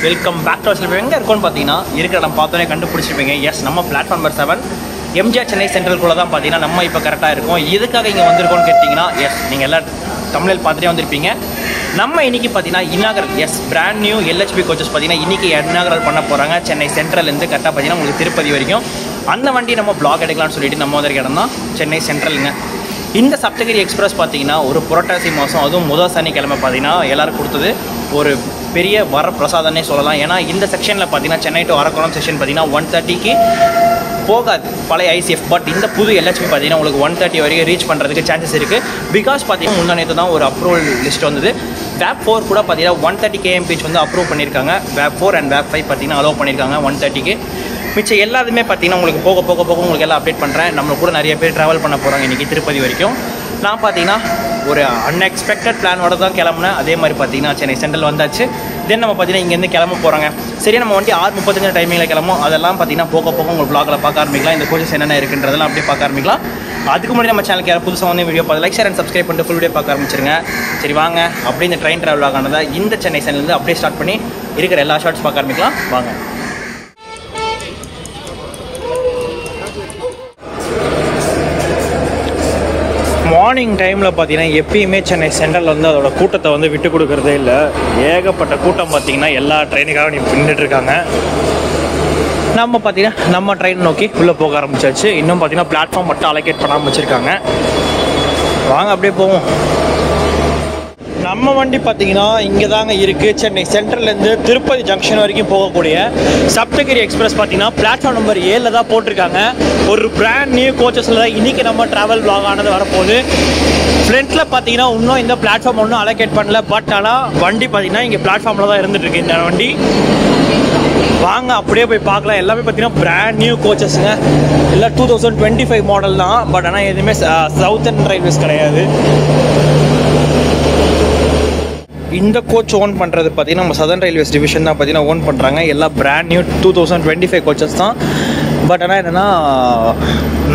Welcome back to our. எங்கே இருக்கோன்னு பார்த்தீங்கன்னா இருக்கிற இடம் பார்த்தோன்னே கண்டுபிடிச்சிருப்பீங்க. எஸ், நம்ம பிளாட்ஃபார்ம் நம்பர் 7 எம்ஜிஆர் சென்னை சென்ட்ரல்குள்ளே தான் பார்த்தீங்கன்னா நம்ம இப்போ கரெக்டாக இருக்கும். எதுக்காக இங்கே வந்திருக்கோன்னு கேட்டிங்கன்னா, எஸ் நீங்கள் எல்லாம் தமிழில் பார்த்துட்டே வந்திருப்பீங்க. நம்ம இன்றைக்கி பார்த்தீங்கன்னா இன்னாகரல், yes brand new LHB coaches பார்த்தீங்கன்னா இன்றைக்கி இன்னாகரல் பண்ண போகிறாங்க. சென்னை சென்ட்ரல்லேருந்து கரெக்டாக பார்த்தீங்கன்னா உங்களுக்கு திருப்பதி வரைக்கும். அந்த வண்டி நம்ம பிளாக் எடுக்கலாம்னு சொல்லிட்டு நம்ம வந்திருக்க இடம் தான் சென்னை சென்ட்ரலுங்க. இந்த சப்தகிரி எக்ஸ்பிரஸ் பார்த்தீங்கன்னா ஒரு புரட்டாசி மாதம், அதுவும் முதல் சனிக்கிழமை பார்த்தீங்கன்னா எல்லோரும் கொடுத்தது ஒரு பெரிய வர பிரசாதனே சொல்லலாம். ஏன்னா இந்த செக்ஷனில் பார்த்தீங்கன்னா சென்னை டு அரக்கோணம் செக்ஷன் பார்த்தீங்கன்னா 130க்கு போகாது பழைய ஐசிஎஃப். பட் இந்த புது எல்ஹெச்பி பார்த்தீங்கன்னா உங்களுக்கு 130 வரைக்கும் ரீச் பண்ணுறதுக்கு சான்சஸ் இருக்குது. பிகாஸ் பார்த்தீங்கன்னா முன்னாடி தான் ஒரு அப்ரூவல் லிஸ்ட் வந்தது. வேப் 4 கூட பார்த்தீங்கன்னா 130 kmph வந்து அப்ரூவ் பண்ணியிருக்காங்க. வேப் 4 அண்ட் வேப் 5 பார்த்தீங்கன்னா அலோவ் பண்ணியிருக்காங்க 130க்கு. மிச்சம் எல்லாத்துமே பார்த்தீங்கன்னா உங்களுக்கு போக போக போக உங்களுக்கு எல்லாம் அப்டேட் பண்ணுறேன். நம்ம கூட நிறைய பேர் ட்ராவல் பண்ண போகிறாங்க இன்றைக்கி திருப்பதி வரைக்கும். நான் பார்த்தீங்கன்னா ஒரு அன்எக்ஸ்பெக்டட் பிளானோட தான் கிளம்புனேன். அதே மாதிரி பார்த்தீங்கன்னா சென்னை சென்ட்ரல் வந்தாச்சு. தென் நம்ம பார்த்தீங்கன்னா இங்கேருந்து கிளம்ப போகிறாங்க. சரியா நம்ம வண்டி 6:35 டைமிங்கில் கிளம்பும். அதெல்லாம் பார்த்தீங்கன்னா போக போக உங்களுக்கு ப்ளாகில் பார்க்க ஆரம்பிக்கலாம். இந்த கோச்சஸ் என்னென்ன இருக்குன்றதெல்லாம் அப்படியே பார்க்க ஆரம்பிக்கலாம். அதுக்கு முன்னாடி நம்ம சேனலுக்கு யாரும் புதுசாக வந்து வீடியோ பார்த்து லைக் ஷேர் அண்ட் சப்ஸ்கிரைப் பண்ணிட்டு ஃபுல் வீடியோ பார்க்க ஆரம்பிச்சிருங்க. சரி வாங்க அப்படியே இந்த ட்ரெயின் ட்ராவல் ஆகானதை இந்த சென்னை சென்ட்ரல்லேருந்து அப்படியே ஸ்டார்ட் பண்ணி இருக்கிற எல்லா ஷார்ட்ஸ் பார்க்க ஆரம்பிக்கலாம். வாங்க. மார்னிங் டைமில் பார்த்தீங்கன்னா எப்பயுமே சென்னை சென்ட்ரல் வந்து அதோட கூட்டத்தை வந்து விட்டு கொடுக்குறதே இல்லை. ஏகப்பட்ட கூட்டம் பார்த்தீங்கன்னா எல்லா ட்ரெயினுக்காக நின்றுட்டுருக்காங்க. நம்ம பார்த்தீங்கன்னா நம்ம ட்ரெயின் நோக்கி உள்ளே போக ஆரம்பிச்சாச்சு. இன்னும் பார்த்தீங்கன்னா பிளாட்ஃபார்ம் மட்டும் அலோகேட் பண்ணாமல் வச்சுருக்காங்க. வாங்க அப்படியே போவோம். நம்ம வண்டி பார்த்தீங்கன்னா இங்கே தாங்க இருக்குது. சென்னை சென்ட்ரல்லேருந்து திருப்பதி ஜங்ஷன் வரைக்கும் போகக்கூடிய சப்தகிரி எக்ஸ்பிரஸ் பார்த்தீங்கன்னா பிளாட்ஃபார்ம் நம்பர் 7 தான் போட்டிருக்காங்க. ஒரு பிராண்ட் நியூ கோச்சஸில் தான் இன்றைக்கி நம்ம ட்ராவல் வ்ளாக் ஆனது வரப்போகுது. ஃப்ரண்ட்டில் பார்த்தீங்கன்னா இன்னும் இந்த பிளாட்ஃபார்ம் ஒன்றும் அலோகேட் பண்ணல. பட் ஆனால் வண்டி பார்த்தீங்கன்னா இங்கே பிளாட்ஃபார்மில் தான் இருந்துகிட்ருக்கு இந்த வண்டி. வாங்க அப்படியே போய் பார்க்கலாம். எல்லாமே பார்த்தீங்கன்னா பிராண்ட் நியூ கோச்சஸுங்க. எல்லாம் 2025 மாடல் தான். பட் ஆனால் எதுவுமே சவுத்தர்ன் ரயில்வேஸ் கிடையாது. இந்த கோச் ஓன் பண்ணுறது பார்த்தீங்கன்னா நம்ம சதர்ன் ரயில்வேஸ் டிவிஷன் தான் பார்த்தீங்கன்னா ஓன் பண்ணுறாங்க. எல்லாம் பிராண்ட் நியூ 2025 கோச்சஸ் தான். பட் ஆனால் என்னென்னா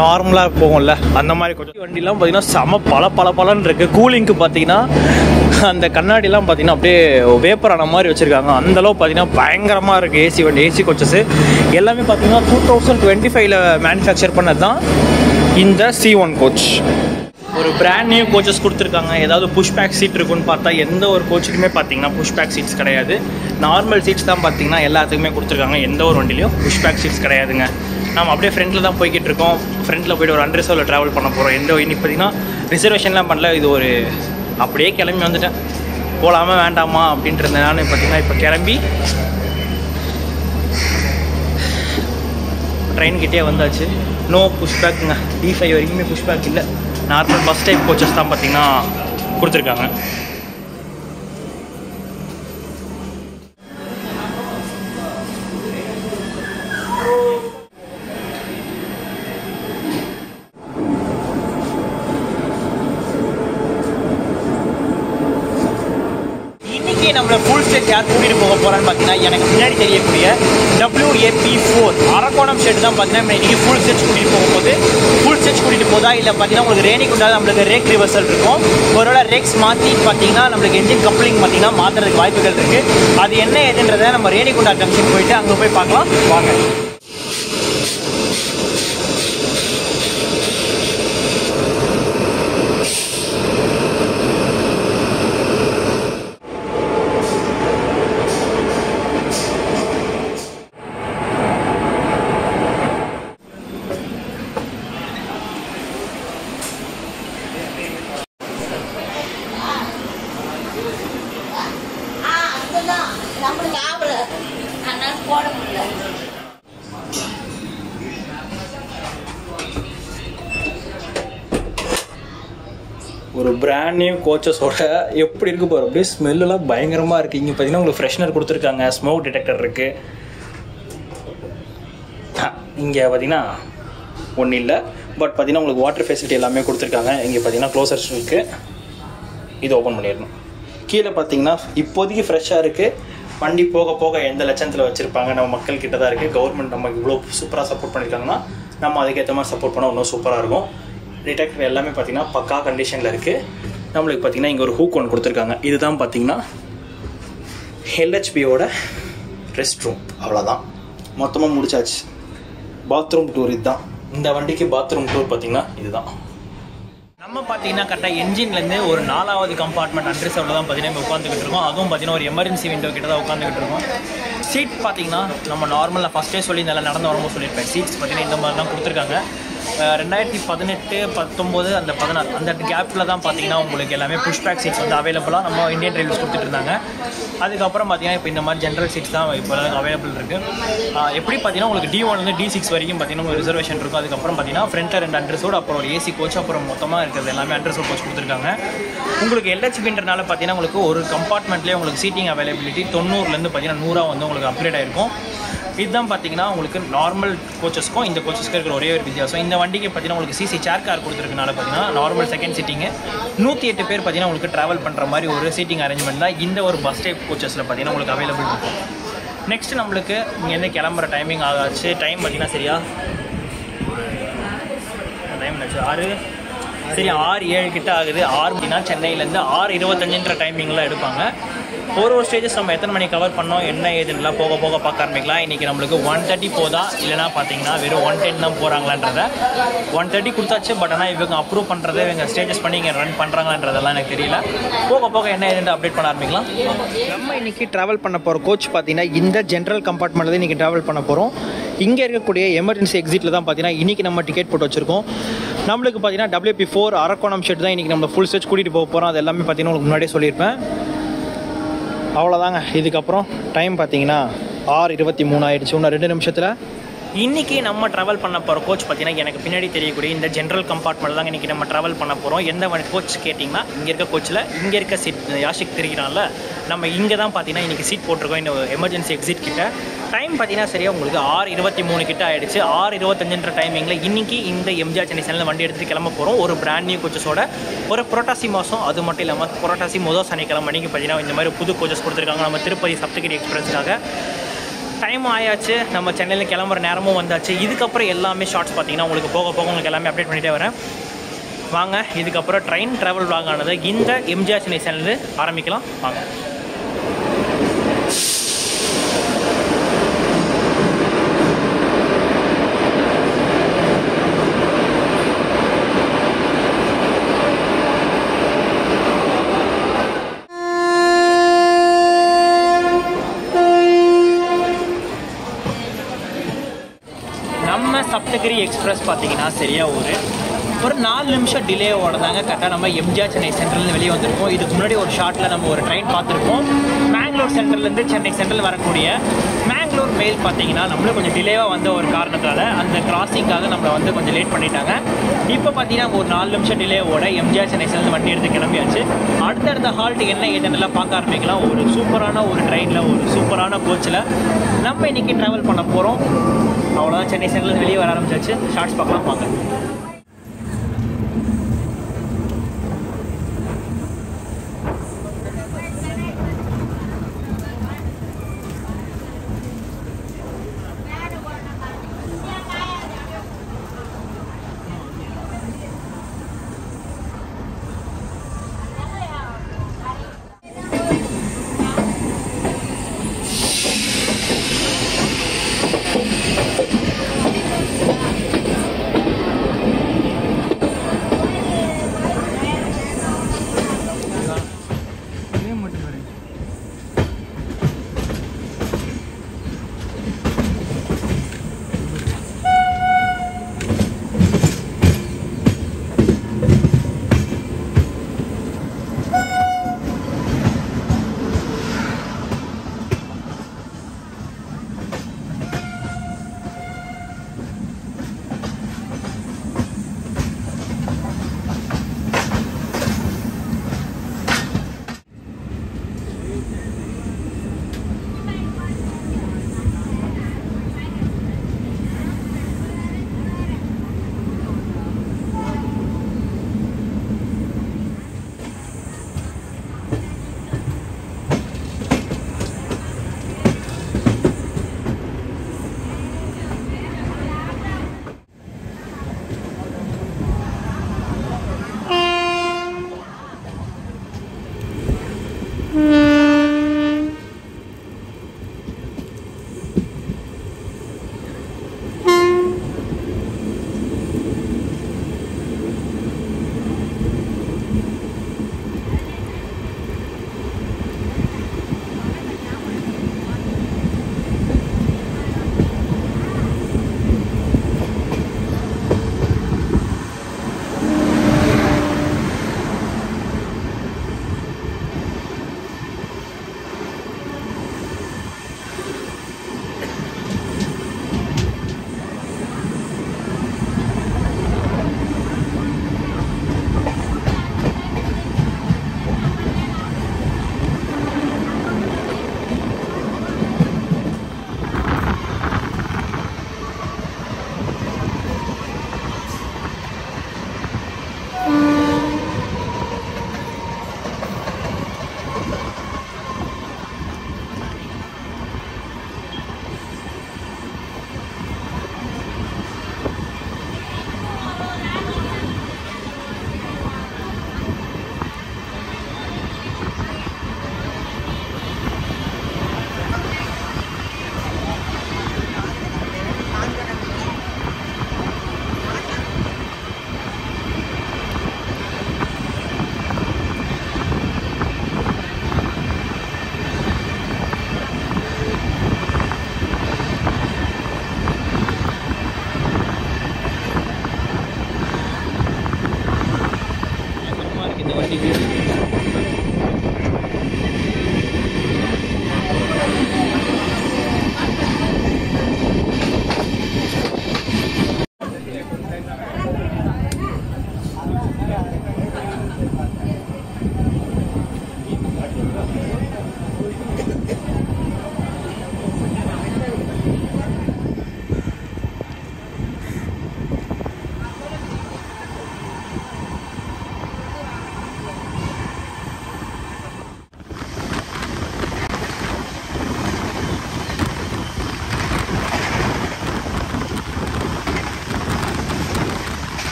நார்மலாக போகும்ல அந்த மாதிரி கோச்சஸ். வண்டிலாம் பார்த்தீங்கன்னா செம பலன்னு இருக்குது. கூலிங்க்கு பார்த்தீங்கன்னா அந்த கண்ணாடிலாம் பார்த்தீங்கன்னா அப்படியே வேப்பரான மாதிரி வச்சுருக்காங்க. அந்தளவு பார்த்தீங்கன்னா பயங்கரமாக இருக்குது ஏசி வண்டி. ஏசி கோச்சஸ் எல்லாமே பார்த்தீங்கன்னா 2025 மேனுஃபேக்சர் பண்ணது தான் இந்த C1 கோச். ஒரு பிராண்ட் நியூ கோச்சஸ் கொடுத்துருக்காங்க. ஏதாவது புஷ்பேக் சீட் இருக்குன்னு பார்த்தா எந்த ஒரு கோச்சுக்குமே பார்த்தீங்கன்னா புஷ்பேக் சீட்ஸ் கிடையாது. நார்மல் சீட்ஸ் தான் பார்த்தீங்கன்னா எல்லாத்துக்குமே கொடுத்துருக்காங்க. எந்த ஒரு வண்டிலையும் புஷ்பேக் சீட்ஸ் கிடையாதுங்க. நம்ம அப்படியே ஃப்ரண்ட்டில் தான் போய்கிட்டு இருக்கோம். ஃப்ரண்ட்டில் போய்ட்டு ஒரு அன்ரிசர்வில் ட்ராவல் பண்ண போகிறோம். இன்னைக்கு பார்த்தீங்கன்னா ரிசர்வேஷன்லாம் பண்ணல. இது ஒரு அப்படியே கிளம்பி வந்துட்டேன். போகலாமா வேண்டாமா அப்படின்றது நான் பார்த்தீங்கன்னா இப்போ கிளம்பி ட்ரெயின்கிட்டே வந்தாச்சு. நோ புஷ்பேக்குங்க. D5 வரைக்குமே புஷ்பேக் இல்லை. நார்மல் பஸ் டைப் கோச்சஸ் தான் பார்த்தீங்கன்னா கொடுத்துருக்காங்க. நம்மளை ஃபுல் ஸ்டேஜ் யார் கூட்டிகிட்டு போக போகிறான்னு பார்த்தீங்கன்னா எனக்கு முன்னாடி தெரியக்கூடிய WAP4 அரக்கோணம் ஸ்டேட் தான் பார்த்தீங்கன்னா இன்றைக்கி ஃபுல் ஸ்டேஜ் கூட்டிகிட்டு போகும்போது ஃபுல் ஸ்டேஜ் கூட்டிகிட்டு போதா இல்லை பார்த்தீங்கன்னா உங்களுக்கு ரேனிகுண்டா நம்மளுக்கு ரேக் ரிவர்சல் இருக்கும். ஒருவேளை ரேக்ஸ் மாற்றி பார்த்தீங்கன்னா நம்மளுக்கு என்ஜின் கப்ளிங் பார்த்தீங்கன்னா மாற்றுறதுக்கு வாய்ப்புகள் இருக்குது. அது என்ன ஏதுன்றதை நம்ம ரேனிகுண்டா ஜங்ஷன் போயிட்டு அங்கே போய் பார்க்கலாம். வாங்க. ஒரு பிராண்ட் நியூ கோச்சஸோட எப்படி இருக்குது பாரு. அப்படியே ஸ்மெல்லாம் பயங்கரமாக இருக்குது. இங்கே பார்த்தீங்கன்னா உங்களுக்கு ஃப்ரெஷ்னர் கொடுத்துருக்காங்க. ஸ்மோக் டிடெக்டர் இருக்குது. இங்கே பார்த்தீங்கன்னா ஒன்றும் இல்லை. பட் பார்த்தீங்கன்னா உங்களுக்கு வாட்டர் ஃபெசிலிட்டி எல்லாமே கொடுத்துருக்காங்க. இங்கே பார்த்தீங்கன்னா க்ளோசர்ஸ் இருக்குது. இது ஓப்பன் பண்ணிடணும். கீழே பார்த்தீங்கன்னா இப்போதைக்கு ஃப்ரெஷ்ஷாக இருக்குது. வண்டி போக போக எந்த லட்சத்தில் வச்சுருப்பாங்க நம்ம மக்கள் கிட்ட தான் இருக்குது. கவர்மெண்ட் நமக்கு இவ்வளோ சூப்பராக சப்போர்ட் பண்ணியிருக்காங்கன்னா நம்ம அதுக்கேற்ற மாதிரி சப்போர்ட் பண்ணால் இன்னும் சூப்பராக இருக்கும். டிடெக்டர் எல்லாமே பார்த்தீங்கன்னா பக்கா கண்டிஷனில் இருக்குது. நம்மளுக்கு பார்த்தீங்கன்னா இங்கே ஒரு ஹூக் ஒன்று கொடுத்துருக்காங்க. இதுதான் பார்த்தீங்கன்னா எல்ஹெச்பியோட ரெஸ்ட் ரூம், அவ்வளோதான். மொத்தமாக முடிச்சாச்சு. பாத்ரூம் டூர் இதுதான். இந்த வண்டிக்கு பாத்ரூம் டூர் பார்த்தீங்கன்னா இதுதான். நம்ம பார்த்தீங்கன்னா கரெக்டாக என்ஜின்லேருந்து ஒரு 4வது கம்பார்ட்மெண்ட் அன்ரிசர்வ்ல தான் பார்த்தீங்கன்னா உட்காந்துக்கிட்டு இருக்கோம். அதுவும் பார்த்தீங்கன்னா ஒரு எமர்ஜென்சி விண்டோ கிட்ட தான் உட்காந்துக்கிட்டு இருக்கோம். சீட் பார்த்தீங்கன்னா நம்ம நார்மலாக ஃபஸ்ட்டே சொல்லி நல்லா நடந்து வரும்போது சொல்லியிருப்பேன். சீட்ஸ் பார்த்தீங்கன்னா இந்த மாதிரி தான் கொடுத்துருக்காங்க. 2018, 19, அந்த 16 அந்த கேப்பில் தான் பார்த்தீங்கன்னா உங்களுக்கு எல்லாமே புஷ்பேக் சீட்ஸ் வந்து அவைலபிளாக நம்ம இந்தியன் ரயில்வேஸ் கொடுத்துட்டு இருந்தாங்க. அதுக்கப்புறம் பார்த்தீங்கன்னா இப்போ இந்த மாதிரி ஜென்ரல் சீட்ஸ் தான் இப்போ அவைலபிள் இருக்குது. எப்படி பார்த்தீங்கன்னா உங்களுக்கு D1 D6 வரைக்கும் பார்த்தீங்கன்னா ஒரு ரிசர்வேஷன் இருக்கும். அதுக்கப்புறம் பார்த்தீங்கன்னா ஃப்ரண்ட்டில் 2 அண்டர்சோடு, அப்புறம் ஒரு ஏசி கோச், அப்புறம் மொத்தமாக இருக்கிறது எல்லாமே அண்டர்சோட் கோச் கொடுத்துருக்காங்க. உங்களுக்கு LHBன்றனால பார்த்தீங்கன்னா உங்களுக்கு ஒரு கம்பார்ட்மெண்ட்லேயே உங்களுக்கு சீட்டிங் அவைலபிலிட்டி 90லேருந்து பார்த்தீங்கன்னா 100 வந்து உங்களுக்கு அப்கிரேட் ஆகிருக்கும். இதுதான் பார்த்தீங்கன்னா உங்களுக்கு நார்மல் கோச்சஸ்க்கும் இந்த கோச்சஸ்க்கு இருக்கிற ஒரே ஒரு வித்தியாசம். இந்த வண்டிக்கு பார்த்தீங்கன்னா உங்களுக்கு சிசி சேர் கார் கொடுத்துருக்கனால பார்த்தீங்கன்னா நார்மல் செகண்ட் சீட்டிங்கு 108 பேர் பார்த்தீங்கன்னா உங்களுக்கு ட்ராவல் பண்ணுற மாதிரி ஒரு சீட்டிங் அரேஞ்ச்மெண்ட் தான் இந்த ஒரு பஸ் டைப் கோச்சஸில் பார்த்தீங்கன்னா உங்களுக்கு அவைலபிள் இருக்கும். நெக்ஸ்ட் நம்மளுக்கு இங்கேருந்து கிளம்புற டைமிங் ஆகாச்சு. டைம் பார்த்தீங்கன்னா சரியா டைம் ஆச்சு 6:07 கிட்ட ஆகுது. 6 மணினா சென்னையிலேருந்து 6:25 டைமிங்கில் எடுப்பாங்க. ஒரு ஸ்டேஜஸ் நம்ம எத்தனை மணி கவர் பண்ணோம் என்ன ஏதுன்னெலாம் போக போக பார்க்க ஆரம்பிக்கலாம். இன்றைக்கி நம்மளுக்கு 1:30 போதா இல்லைனா பார்த்தீங்கன்னா வெறும் 1:10 தான் போகிறாங்களான்றத 1:30 கொடுத்தாச்சு. பட் ஆனால் இவங்க அப்ரூவ் பண்ணுறது இவங்க ஸ்டேஜஸ் பண்ணி இங்கே ரன் பண்ணுறாங்கன்றதெல்லாம் எனக்கு தெரியல. போக போக என்ன ஏதுன்னு அப்டேட் பண்ண ஆரம்பிக்கலாம். நம்ம இன்றைக்கி ட்ராவல் பண்ண போகிற கோச் பார்த்தீங்கன்னா இந்த ஜென்ரல் கம்பார்ட்மெண்ட்டில் இன்றைக்கி ட்ராவல் பண்ண போகிறோம். இங்கே இருக்கக்கூடிய எமர்ஜென்சி எக்ஸிட்டில் தான் பார்த்தீங்கன்னா இன்றைக்கி நம்ம டிக்கெட் போட்டு வச்சுருக்கோம். நம்மளுக்கு பார்த்தீங்கன்னா WP4 அரக்கோணம் ஷெட் தான் இன்றைக்கி நம்ம ஃபுல் ஸ்டேஜ் கூட்டிகிட்டு போக போகிறோம். அது எல்லாமே பார்த்தீங்கன்னா உங்களுக்கு முன்னாடியே சொல்லியிருப்பேன். அவ்வளோதாங்க. இதுக்கப்புறம் டைம் பார்த்தீங்கன்னா 6:23 ஆகிடுச்சு. இன்னும் 2 நிமிஷத்தில் இன்றைக்கி நம்ம ட்ராவல் பண்ண போகிற கோச் பார்த்தீங்கன்னா எனக்கு பின்னாடி தெரியக்கூடிய இந்த ஜென்ரல் கம்பார்ட்மெண்ட் தாங்க இன்றைக்கி நம்ம ட்ராவல் பண்ண போகிறோம். எந்த கோச் கேட்டிங்கன்னா இங்கே இருக்க கோச்சில் இங்கே இருக்க சீட் யாஷிக் தெரிகிறான்ல நம்ம இங்கே தான் பார்த்தீங்கன்னா இன்றைக்கி சீட் போட்டிருக்கோம். இந்த எமர்ஜென்சி எக்ஸிட் கிட்ட டைம் பார்த்தீங்கன்னா சரியாக உங்களுக்கு 6:23 கிட்ட ஆகிடுச்சு. 6:25 டைமிங்கில் இன்றைக்கி இந்த எம்ஜிஆர் சென்னை சேனலில் வண்டி எடுத்துகிட்டு கிளம்ப போகிறோம். ஒரு பிராண்ட் நியூ கோச்சஸோட ஒரு புரட்டாசி மாதம். அது மட்டும் இல்லாமல் புரட்டாசி முதல் சனிக்கிழமை மணிக்கு பார்த்தீங்கன்னா இந்த மாதிரி புது கோச்சஸ் கொடுத்துருக்காங்க நம்ம திருப்பதி சப்தகிரி எக்ஸ்பிரஸ்க்காக. டைம் ஆயாச்சு, நம்ம சென்னையில் கிளம்புற நேரமும் வந்தாச்சு. இதுக்கப்புறம் எல்லாமே ஷார்ட்ஸ் பார்த்தீங்கன்னா உங்களுக்கு போக போக உங்களுக்கு எல்லாமே அப்டேட் பண்ணிகிட்டே வரேன். வாங்க இதுக்கப்புறம் ட்ரெயின் ட்ராவல் vlog ஆனது இந்த எம்ஜிஆர் சென்னை சேனல் ஆரம்பிக்கலாம். வாங்க. சப்தகிரி எக்ஸ்பிரஸ் பார்த்தீங்கன்னா சரியாக ஒரு 4 நிமிஷம் டிலேவோட தாங்க கரெக்டாக நம்ம எம்ஜிஆர் சென்னை சென்ட்ரல்லேருந்து வெளியே வந்திருக்கோம். இதுக்கு முன்னாடி ஒரு ஷார்ட்டில் நம்ம ஒரு ட்ரெயின் பார்த்துருக்கோம். மேங்களூர் சென்ட்ரல்லேருந்து சென்னை சென்ட்ரல் வரக்கூடிய மேங்களூர் மெயில் பார்த்தீங்கன்னா நம்மளும் கொஞ்சம் டிலேவாக வந்த ஒரு காரணத்தால் அந்த கிராசிங்காக நம்மளை வந்து கொஞ்சம் லேட் பண்ணிட்டாங்க. இப்போ பார்த்தீங்கன்னா ஒரு 4 நிமிஷம் டிலேவோட எம்ஜிஆர் சென்னை சென்ட்ரல் வண்டி எடுத்து கிளம்பியாச்சு. அடுத்தடுத்த ஹால்ட் என்ன ஏதென்னலாம் பார்க்க ஆரம்பிக்கலாம். ஒரு சூப்பரான ஒரு ட்ரெயினில் ஒரு சூப்பரான கோச்சில் நம்ம இன்றைக்கி ட்ராவல் பண்ண போகிறோம். அவ்வளோதான், சென்னை சென்ட்ரல் வெளியே வர ஆரம்பிச்சாச்சு. ஷார்ட்ஸ் பார்க்கலாம் வாங்க.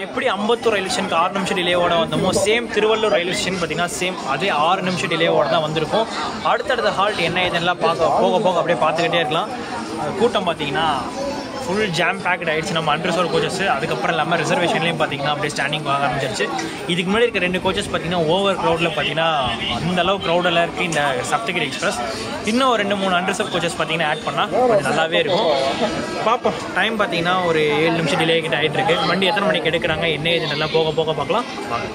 எப்படி அம்பத்தூர் ரயில்வே ஸ்டேஷனுக்கு 6 நிமிஷம் டிலேவோட வந்தோமோ சேம் திருவள்ளூர் ரயில்வே ஸ்டேஷன் பார்த்தீங்கன்னா சேம் அதே 6 நிமிஷம் டிலேவோட தான் வந்திருக்கும். அடுத்தடுத்த ஹால்ட் என்ன இதெல்லாம் போக போக அப்படியே பார்த்துக்கிட்டே இருக்கலாம். கூட்டம் பார்த்தீங்கன்னா ஃபுல் ஜாம் பேக்ட் ஆகிடுச்சு. நம்ம அன்ரிசர்வ் கோச்சஸ் அதுக்கப்புறம் இல்லாமல் ரிசர்வேஷன்லேயும் பார்த்தீங்கன்னா அப்படியே ஸ்டாண்டிங் வாங்க ஆரம்பிச்சிருச்சு. இதுக்கு முன்னாடி இருக்க 2 கோச்சஸ் பார்த்தீங்கன்னா ஓவர் க்ரௌடில் பார்த்தீங்கன்னா அந்தளவு க்ரௌடில் இருக்குது இந்த சப்தகிரி எக்ஸ்பிரஸ். இன்னும் 2-3 அன்ரிசர்வ் கோச்சஸ் பார்த்தீங்கன்னா ஆட் பண்ணால் கொஞ்சம் நல்லாவே இருக்கும். பார்ப்போம். டைம் பார்த்தீங்கன்னா ஒரு 7 நிமிஷம் டிலே கிட்ட ஆகிட்டு இருக்கு. வண்டி எத்தனை மணிக்கு எடுக்கிறாங்க என்ன இது நல்லா போக போக பார்க்கலாம் வாங்க.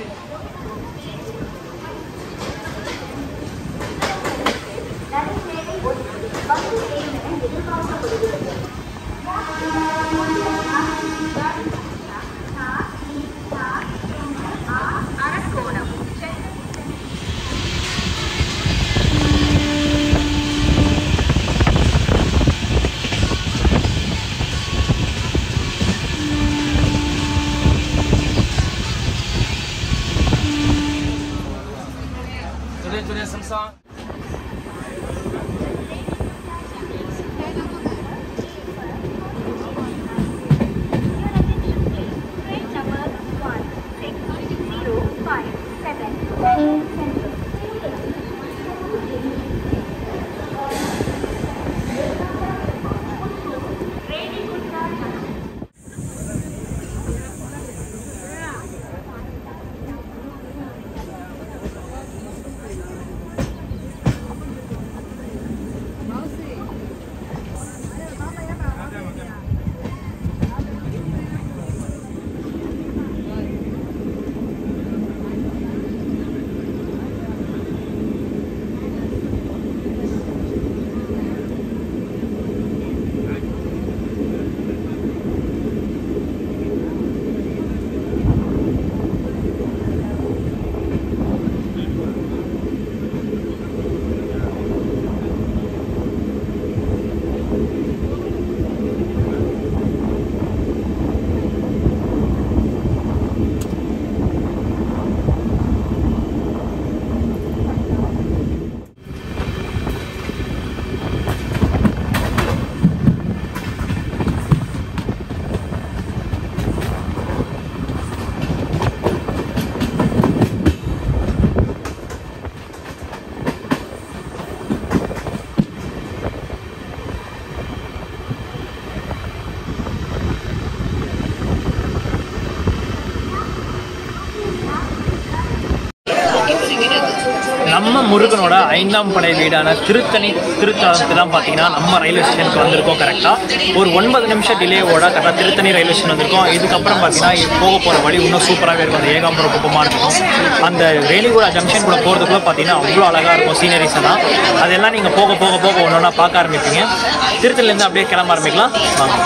நம்ம முருகனோட 5ஆம் படை வீடான திருத்தணிக்கு தான் பார்த்தீங்கன்னா நம்ம ரயில்வே ஸ்டேஷனுக்கு வந்திருக்கோம். கரெக்டாக ஒரு 9 நிமிஷம் டிலேவோட கரெக்டாக திருத்தணி ரயில்வே ஸ்டேஷன் வந்திருக்கோம். இதுக்கப்புறம் பார்த்தீங்கன்னா போக போகிற வழி இன்னும் சூப்பராகவே இருக்கும். அந்த ஏகாம்பரம் பக்கமாக இருக்கும். அந்த ரேணிகுடா ஜங்ஷன் கூட போகிறதுக்குள்ள பார்த்தீங்கன்னா அவ்வளோ அழகாக இருக்கும் சீனரிஸ் எல்லாம். அதெல்லாம் நீங்கள் போக போக போக ஒன்று ஒன்றா பார்க்க ஆரம்பிப்பீங்க. திருத்தணிலேருந்து அப்படியே கிளம்ப ஆரம்பிக்கலாம் வாங்க.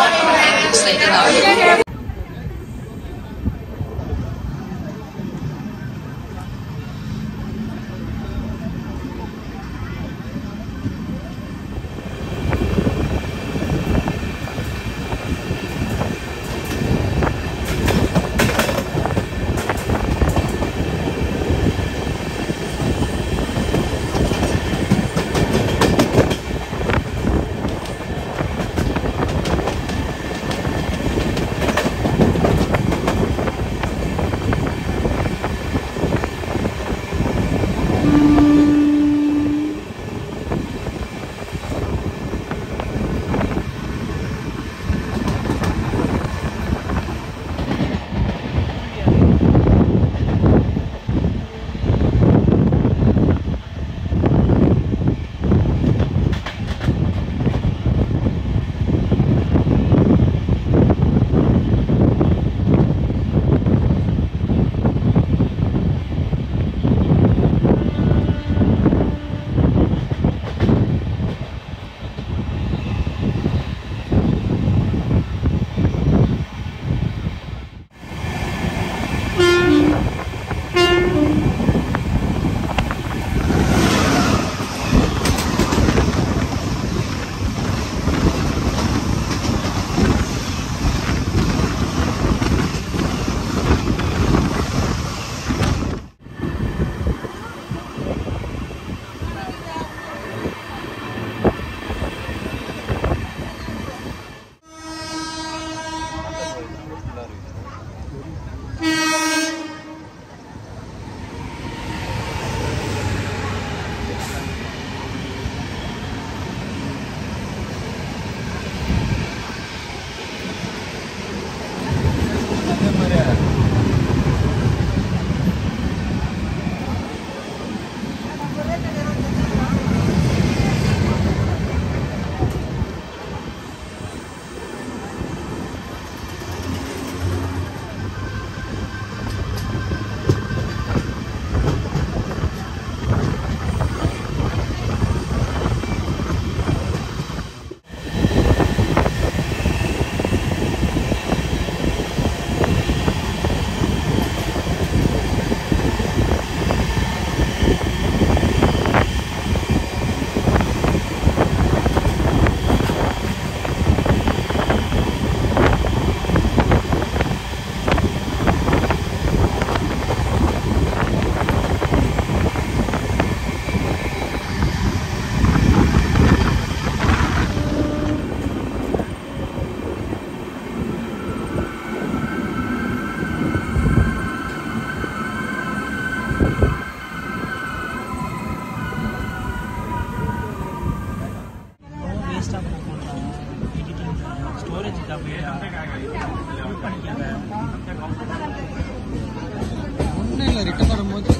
ஒன்றும் இல்லை ரிட்டன் வரும்போது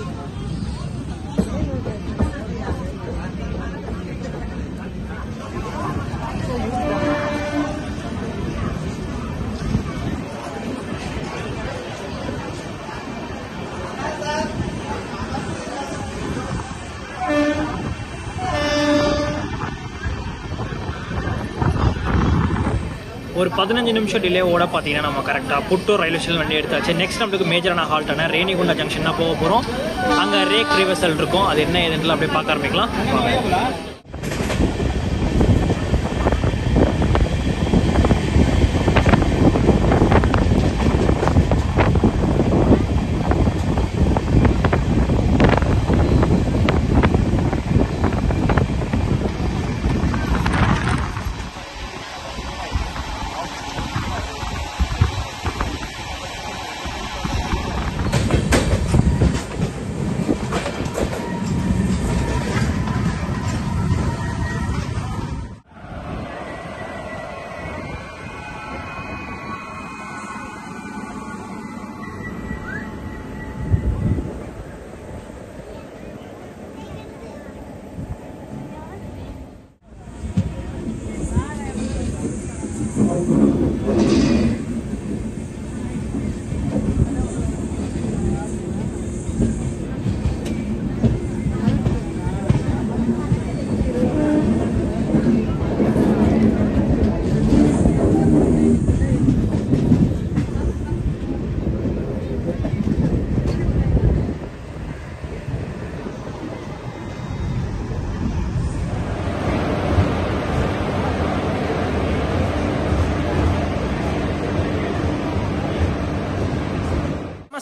ஒரு 15 நிமிஷம் டிலேவோட பார்த்தீங்கன்னா நம்ம கரெக்டாக புட்டூர் ரயில்வே ஸ்டேஷன் வண்டி எடுத்தாச்சு. நெக்ஸ்ட் நம்மளுக்கு மேஜரான ஹால்ட்டான ரேணிகுண்டா ஜங்ஷன் தான் போக போகிறோம். அங்கே ரேக் ரிவர்சல் இருக்கும், அது என்ன ஏதுன்னு அப்படியே பார்க்க ஆரம்பிக்கலாம்.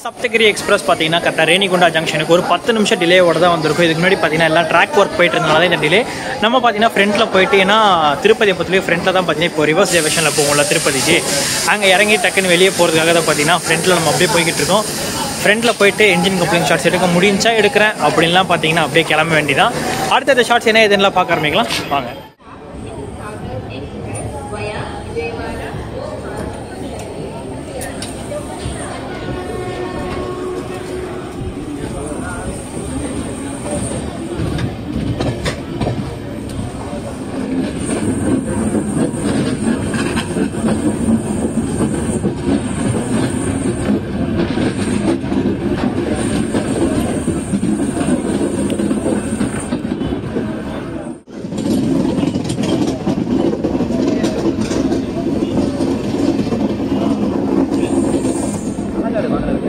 சப்தகிரி எக்ஸ்பிரஸ் பார்த்தீங்கன்னா கரெக்டாக ரேணிகுண்டா ஜங்ஷனுக்கு ஒரு 10 நிமிஷம் டிலேவோட தான் வந்திருக்கும். இதுக்கு முன்னாடி பார்த்தீங்கன்னா எல்லாம் ட்ராக் ஒர்க் போயிட்டு இருந்தனால இந்த டிலே. நம்ம பார்த்தீங்கன்னா ஃப்ரண்ட்டில் போயிட்டு ஏன்னா திருப்பதியை பொறுத்தவரைக்கும் ஃப்ரண்ட்டில் தான் பார்த்தீங்கன்னா இப்போ ரிவர்ஸ் டெவிஷனில் போகும்ல திருப்பதிக்கு, அங்கே இறங்கி டக்குன்னு வெளியே போகிறதுக்காக தான் பார்த்தீங்கன்னா ஃப்ரண்ட்டில் நம்ம அப்படியே போய்கிட்டு இருக்கோம். ஃப்ரண்ட்டில் போயிட்டு என்ஜின் கப்ளிங் ஷார்ட்ஸ் எடுக்க முடிஞ்சா எடுக்கிறேன் அப்படின்லாம் பார்த்தீங்கன்னா அப்படியே கிளம்ப வேண்டியதான். அடுத்த ஷார்ட்ஸ் என்ன இதெல்லாம் பார்க்க ஆரம்பிக்கலாம் வாங்க.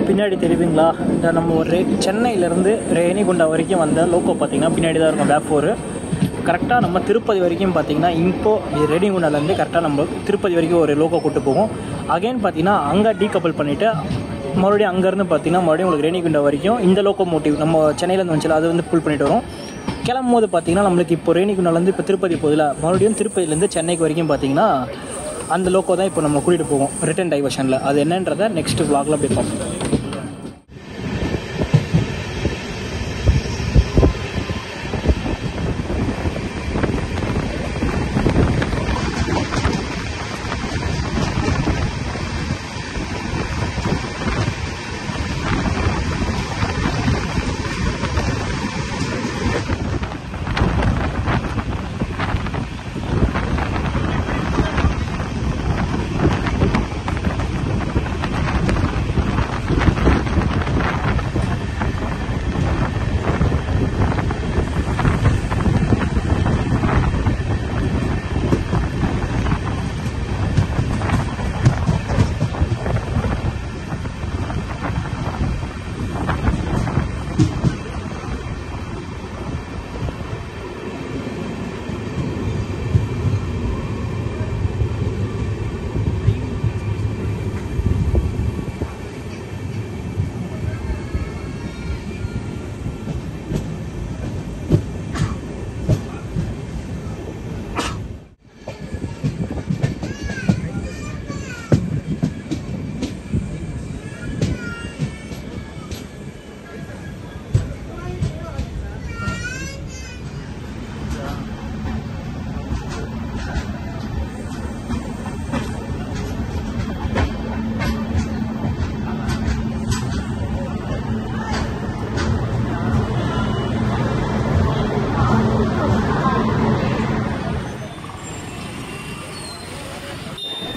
பின்னாடி தெரியுதுங்களா, இந்த நம்ம ஒரு சென்னையிலேருந்து ரேணிகுண்டா வரைக்கும் வந்த லோக்கோ பார்த்தீங்கன்னா பின்னாடி தான் இருக்கும் வேப்4. கரெக்டாக நம்ம திருப்பதி வரைக்கும் பார்த்தீங்கன்னா இப்போது ரேணிகுண்டாலேருந்து கரெக்டாக நம்ம திருப்பதி வரைக்கும் ஒரு லோக்கோ கூட்டு போகும். அகைன் பார்த்தீங்கன்னா அங்கே டீகப்பிள் பண்ணிவிட்டு மறுபடியும் அங்கேருந்து பார்த்தீங்கன்னா மறுபடியும் உங்களுக்கு ரேணிகுண்டா வரைக்கும் இந்த லோக்கோ மோட்டிவ் நம்ம சென்னையிலேருந்து வந்துச்சு அது வந்து புல் பண்ணிட்டு வரும். கிளம்பும் போது பார்த்தீங்கன்னா நம்மளுக்கு இப்போ ரேணிகுண்டாலேருந்து இப்போ திருப்பதி போதில் மறுபடியும் திருப்பதியிலேருந்து சென்னைக்கு வரைக்கும் பார்த்தீங்கன்னா அந்த லோக்கோ தான் இப்போ நம்ம கூட்டிகிட்டு போவோம் ரிட்டன் டைவர்ஷனில். அது என்னன்றதை நெக்ஸ்ட் vlogல பார்ப்போம்.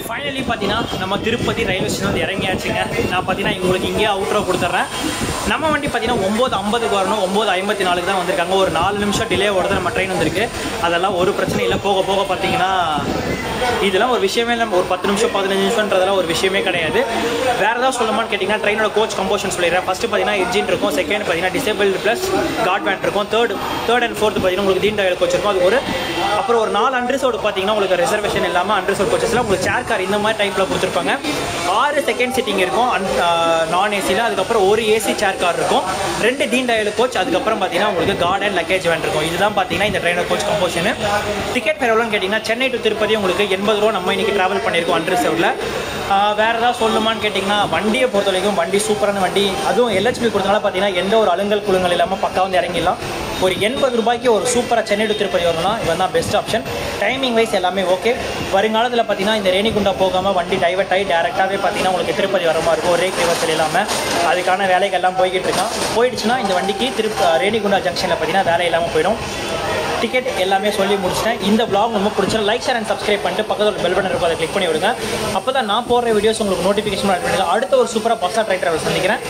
ஃபைனலி பார்த்தீங்கன்னா நம்ம திருப்பதி ரயில்வே ஸ்டேஷன் வந்து இறங்கியாச்சுங்க. நான் பார்த்தீங்கன்னா உங்களுக்கு இங்கேயே அவுட்ரோ கொடுத்துட்றேன். நம்ம வண்டி பார்த்தீங்கன்னா 9:50 வரணும், 9:54 தான் வந்திருக்காங்க. ஒரு 4 நிமிஷம் டிலே ஓடுறது நம்ம ட்ரெயின் வந்திருக்கு. அதெல்லாம் ஒரு பிரச்சனை இல்லை. போக போக பார்த்தீங்கன்னா இதெல்லாம் ஒரு விஷயமே இல்லை. ஒரு 10 நிமிஷம் 15 நிமிஷம்ன்றதெல்லாம் ஒரு விஷயமே கிடையாது. வேறு ஏதாவது சொல்லணுமான்னு கேட்டிங்கன்னா ட்ரெயினோட கோச் கம்போஷன் சொல்லிடுறேன். ஃபஸ்ட்டு பார்த்தீங்கன்னா என்ஜின் இருக்கும், செகண்ட் பார்த்தீங்கன்னா டிசேபிள்டு ப்ளஸ் கார்ட் வேன் இருக்கும், தேர்ட் அண்ட் ஃபோர்த்து பார்த்தீங்கன்னா உங்களுக்கு தீன் டயல் கோச் இருக்கும். அது அப்புறம் ஒரு 4 அன்ரிசர்வ்டு பார்த்தீங்கன்னா உங்களுக்கு ரிசர்வேஷன் இல்லாமல் அன்ரிசர்வ் கோச்சஸில் உங்களுக்கு சேர் கார் இந்த மாதிரி டைப்பில் கொடுத்துருப்பாங்க. 6 செகண்ட் சிட்டிங் இருக்கும் நான் ஏசியில். அதுக்கப்புறம் ஒரு ஏசி சேர் கார் இருக்கும், 2 தீன் டயல் கோச், அதுக்கப்புறம் பார்த்தீங்கன்னா உங்களுக்கு கார்ட் அண்ட் லக்கேஜ் வேன் இருக்கும். இதுதான் பார்த்தீங்கன்னா இந்த ட்ரெயினோட கோச் கம்போஷன். டிக்கெட் ஃபேர் எவ்வளோன்னு கேட்டிங்கன்னா சென்னை டு திருப்பதி உங்களுக்கு 80 ரூபா. நம்ம இன்றைக்கி ட்ராவல் பண்ணியிருக்கோம் அன்ரிசர்வ்டில். வேறு ஏதாவது சொல்லணுமான்னு கேட்டிங்கன்னா வண்டியை பொறுத்த வரைக்கும் வண்டி சூப்பரான வண்டி. அதுவும் எல்ஹெச்பி கொடுத்தனால பார்த்தீங்கன்னா எந்த ஒரு அலுங்கல் குழுங்கள் இல்லாமல் பக்கா வந்து இறங்கிடலாம். ஒரு 80 ரூபாய்க்கு ஒரு சூப்பராக சென்னை டு திருப்பதி வரணும்னா இவன் தான் பெஸ்ட் ஆப்ஷன். டைமிங் வைஸ் எல்லாமே ஓகே. வருங்காலத்தில் பார்த்தீங்கன்னா இந்த ரேணிகுண்டா போகாமல் வண்டி டைவர்ட் ஆகி டேரெக்டாகவே பார்த்தீங்கன்னா உங்களுக்கு திருப்பதி வர மாதிரி இருக்கும். ரேக் ரிவர்சல் இல்லாமல் அதுக்கான வேலைகள்லாம் போய்கிட்டு இருக்கான். போயிடுச்சுன்னா இந்த வண்டிக்கு ரேணிகுண்டா ஜங்ஷனில் பார்த்தீங்கன்னா வேலை இல்லாமல் போயிடும். டிக்கெட் எல்லாமே சொல்லி முடிச்சிட்டேன். இந்த vlog ரொம்ப பிடிச்சா லைக் ஷேர் அண்ட் சப்ஸ்கிரைப் பண்ணிட்டு பக்கத்தில் பெல் பட்டன் இருக்கும், அதை கிளிக் பண்ணி விடுங்க. அப்போ தான் நான் போடுற வீடியோஸ் உங்களுக்கு நோட்டிஃபிகேஷன் பண்ணுங்க. அடுத்த ஒரு சூப்பராக பஸ்ஸாக ட்ரை ட்ராவல் சந்திக்கிறேன்.